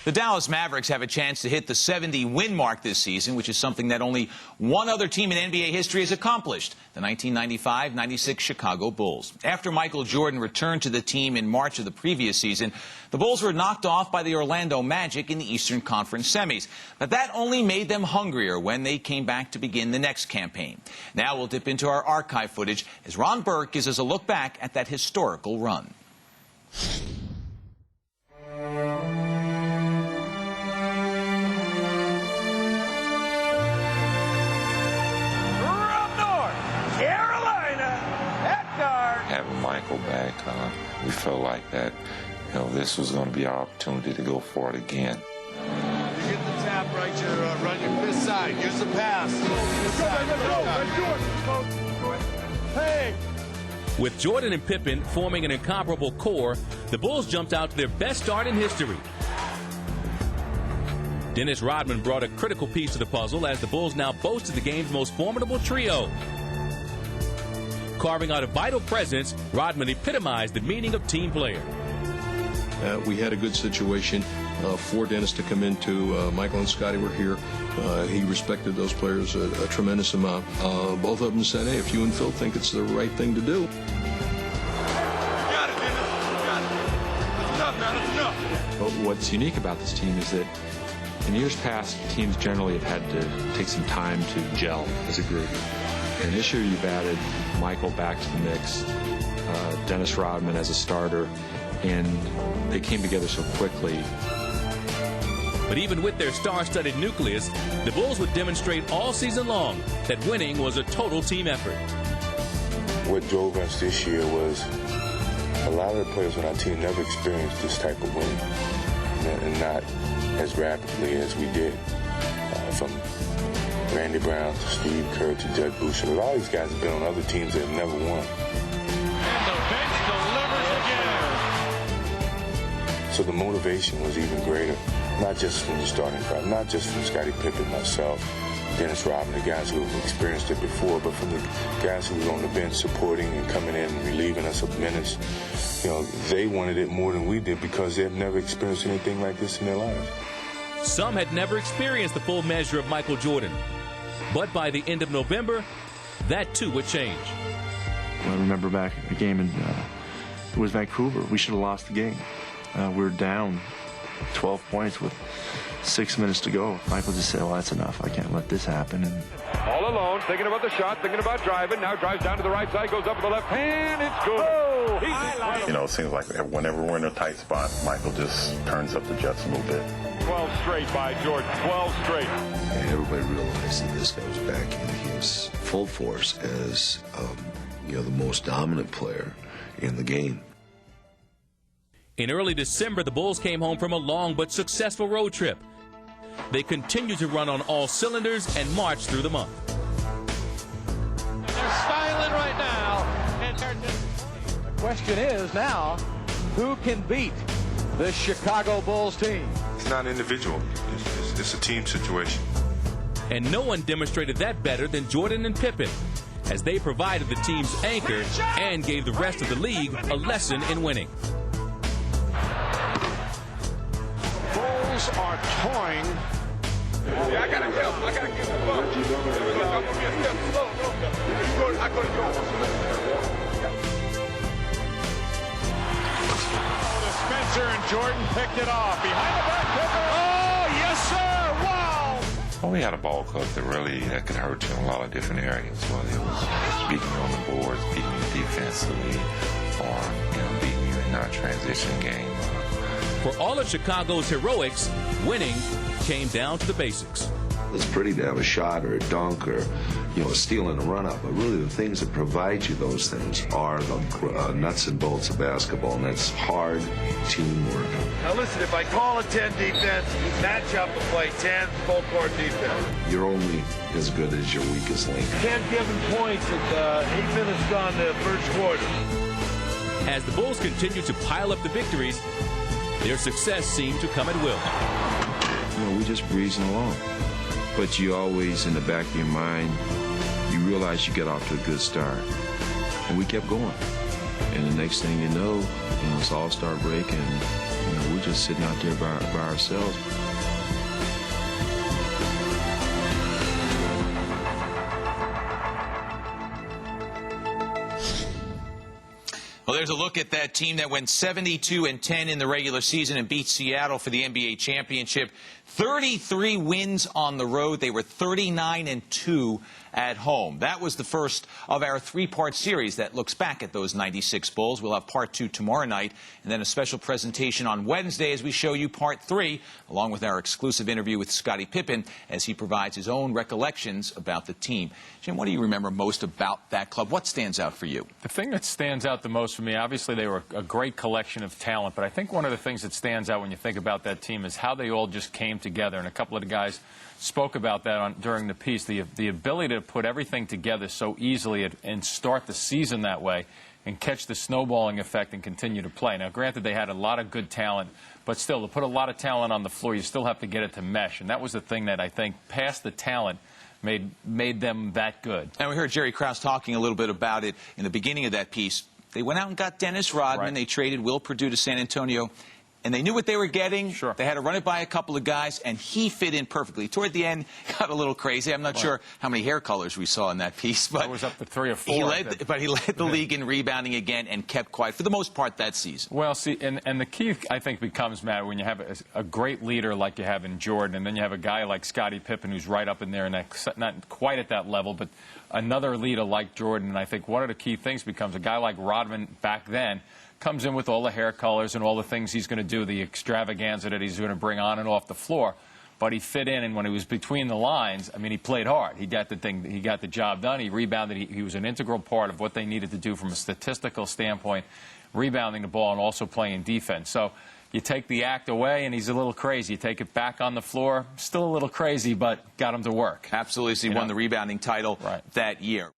The Dallas Mavericks have a chance to hit the 70-win mark this season, which is something that only one other team in NBA history has accomplished, the 1995-96 Chicago Bulls. After Michael Jordan returned to the team in March of the previous season, the Bulls were knocked off by the Orlando Magic in the Eastern Conference semis. But that only made them hungrier when they came back to begin the next campaign. Now we'll dip into our archive footage as Ron Burke gives us a look back at that historical run. Having Michael back, we felt like that, this was going to be our opportunity to go for it again. You get the tap right, you run your fist side. Here's the pass. Hey! With Jordan and Pippen forming an incomparable core, the Bulls jumped out to their best start in history. Dennis Rodman brought a critical piece to the puzzle as the Bulls now boasted the game's most formidable trio. Carving out a vital presence, Rodman epitomized the meaning of team player. We had a good situation for Dennis to come into. Michael and Scotty were here. He respected those players a tremendous amount. Both of them said, hey, if you and Phil think it's the right thing to do. Got it, Dennis. Got it. That's enough, man. That's enough. But what's unique about this team is that in years past, teams generally have had to take some time to gel as a group. And this year you've added Michael back to the mix, Dennis Rodman as a starter, and they came together so quickly. But even with their star-studded nucleus, the Bulls would demonstrate all season long that winning was a total team effort. What drove us this year was a lot of the players on our team never experienced this type of winning, and not as rapidly as we did. From Randy Brown to Steve Kerr to Judd Boucher. A lot of these guys have been on other teams that have never won. And the bench delivers again. So the motivation was even greater, not just from the starting five, not just from Scottie Pippen, myself, Dennis Rodman, the guys who have experienced it before, but from the guys who were on the bench supporting and coming in and relieving us of minutes. They wanted it more than we did because they've never experienced anything like this in their lives. Some had never experienced the full measure of Michael Jordan. But by the end of November, that too would change. I remember back a game in it was Vancouver. We should have lost the game. We were down 12 points with 6 minutes to go. Michael just said, well, that's enough. I can't let this happen. And all alone, thinking about the shot, thinking about driving. Now drives down to the right side, goes up with the left hand. It's good. Oh, it seems like whenever we're in a tight spot, Michael just turns up the jets a little bit. 12 straight by Jordan. 12 straight. And everybody realized that this guy was back in his full force as, the most dominant player in the game. In early December, the Bulls came home from a long but successful road trip. They continued to run on all cylinders and march through the month. They're styling right now. And the question is now, who can beat the Chicago Bulls team? It's not individual. It's a team situation. And no one demonstrated that better than Jordan and Pippen, as they provided the team's anchor and gave the rest of the league a lesson in winning. Bulls are toying. Yeah, I gotta help. I gotta get the ball. I gotta go. Spencer and Jordan picked it off. Behind the back. Oh, yes, sir. Wow. Well, we had a ball club that could hurt you in a lot of different areas, whether it was beating you on the boards, beating you defensively, or beating you in our transition game. For all of Chicago's heroics, winning came down to the basics. It's pretty to have a shot or a dunk or, a steal in a run-up, but really the things that provide you those things are the nuts and bolts of basketball, and that's hard teamwork. Now listen, if I call a 10 defense, match up and play 10 full-court defense. You're only as good as your weakest link. 10 given points at 8 minutes gone the first quarter. As the Bulls continued to pile up the victories, their success seemed to come at will. We just breezing along. But you always, in the back of your mind, you realize you get off to a good start. And we kept going. And the next thing you know, it's all-star break, and we just sitting out there by ourselves. Well, there's a look at that team that went 72-10 in the regular season and beat Seattle for the NBA championship. 33 wins on the road. They were 39-2 at home. That was the first of our three-part series that looks back at those 96 Bulls. We'll have part 2 tomorrow night, and then a special presentation on Wednesday as we show you part 3, along with our exclusive interview with Scottie Pippen as he provides his own recollections about the team. Jim, what do you remember most about that club? What stands out for you? The thing that stands out the most for me, obviously they were a great collection of talent, but I think one of the things that stands out when you think about that team is how they all just came together, and a couple of the guys spoke about that during the piece, the ability to put everything together so easily and start the season that way and catch the snowballing effect and continue to play. Now, granted, they had a lot of good talent, but still, to put a lot of talent on the floor, you still have to get it to mesh, and that was the thing that I think, past the talent, made them that good. And we heard Jerry Krause talking a little bit about it in the beginning of that piece. They went out and got Dennis Rodman. Right. They traded Will Perdue to San Antonio. And they knew what they were getting. Sure. They had to run it by a couple of guys, and he fit in perfectly. Toward the end, got a little crazy. I'm not sure how many hair colors we saw in that piece. But it was up to 3 or 4. He led the league in rebounding again and kept quiet for the most part that season. Well, see, and the key, I think, becomes, Matt, when you have a great leader like you have in Jordan, and then you have a guy like Scottie Pippen who's right up in there, and not quite at that level, but another leader like Jordan. And I think one of the key things becomes a guy like Rodman back then comes in with all the hair colors and all the things he's going to do, the extravaganza that he's going to bring on and off the floor. But he fit in, and when he was between the lines, I mean, he played hard. He got the job done. He rebounded. He was an integral part of what they needed to do from a statistical standpoint, rebounding the ball and also playing defense. So you take the act away, and he's a little crazy. You take it back on the floor, still a little crazy, but got him to work. Absolutely. So he won the rebounding title that year.